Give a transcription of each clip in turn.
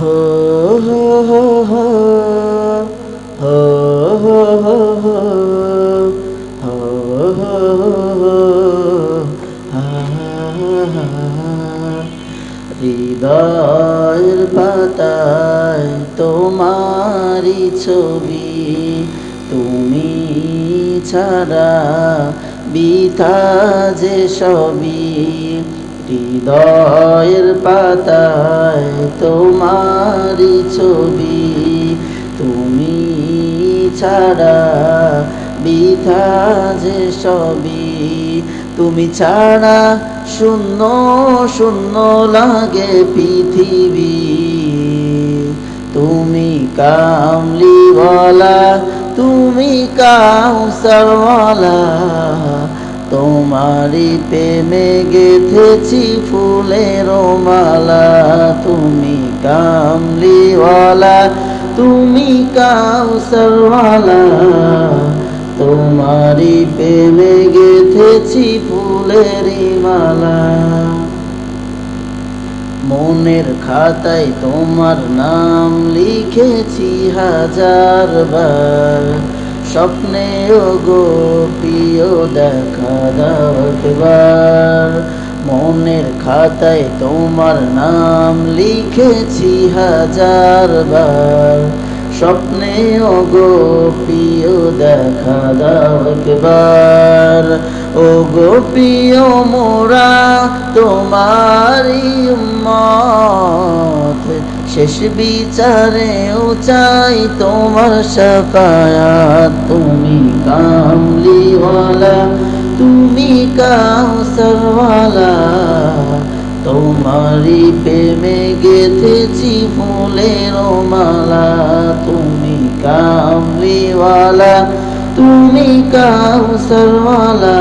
হো হো হো হো হো হো হো হো হো হো হো হা হা হৃদয়ের পাতায় তোমারি ছবি, তুমি ছাড়া বৃথা যে সবই। হৃদয়ের পাতায় তোমারি ছবি, তুমি ছাড়া বৃথা যে সবই। তুমি ছাড়া শূন্য শূন্য লাগে পৃথিবী। তুমি কামলিওয়ালা, তুমি কাউসারওয়ালা, তোমারি প্রেমে গেঁথেছি ফুলের মালা। তুমি কামলিওয়ালা, তুমি কাউসারওয়ালা, তোমারি প্রেমে গেঁথেছি ফুলের মালা। মনের খাতায় তোমার নাম লিখেছি হাজার বার, স্বপ্নেও গো প্রিয় দেখা দাও একবার। মনের খাতায় তোমার নাম লিখেছি হাজার বার, স্বপ্নেও গো প্রিয় দেখা দাও একবার। ও গো প্রিয় মোরা তোমারি উম্মত, শেষ বিচারেও চাই তোমার শাফায়াত। তুমি কামলিওয়ালা, তুমি কাউসারওয়ালা, তোমারি প্রেমে গেঁথেছি ফুলের মালা। তুমি কামলিওয়ালা, তুমি কাউসারওয়ালা,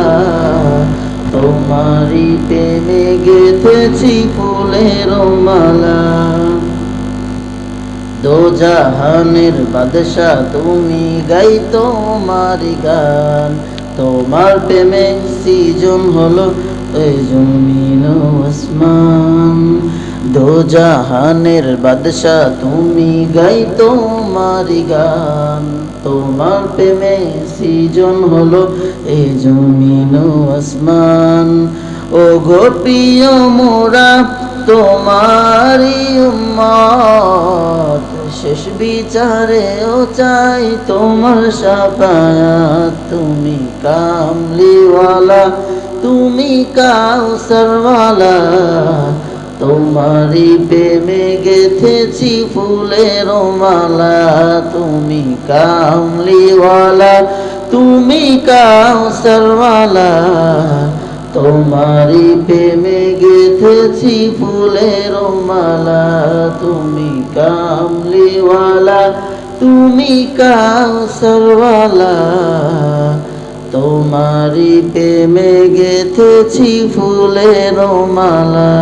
তোমারি প্রেমে গেঁথেছি ফুলের মালা। দো জাহানের বাদশা তুমি, গাই তোমারি গান, তোমার প্রেমে সৃজন হলো এই জমিন ও আসমান। দো জাহানের বাদশা তুমি, গাই তোমারি গান, তোমার প্রেমে সৃজন হলো এই জমিন ও আসমান। ও গো প্রিয় মোরা তোমারি উম্মত, শেষ বিচারেও চাই তোমার শাফায়াত। তুমি কামলিওয়ালা, তুমি কাউসারওয়ালা, তোমারি প্রেমে গেঁথেছি ফুলের মালা। তুমি কামলিওয়ালা, তুমি কাউসারওয়ালা, তোমারি প্রেমে গেঁথেছি ফুলের মালা। তুমি কামলিওয়ালা, তুমি কাউসারওয়ালা, তোমারি প্রেমে গেঁথেছি ফুলের মালা।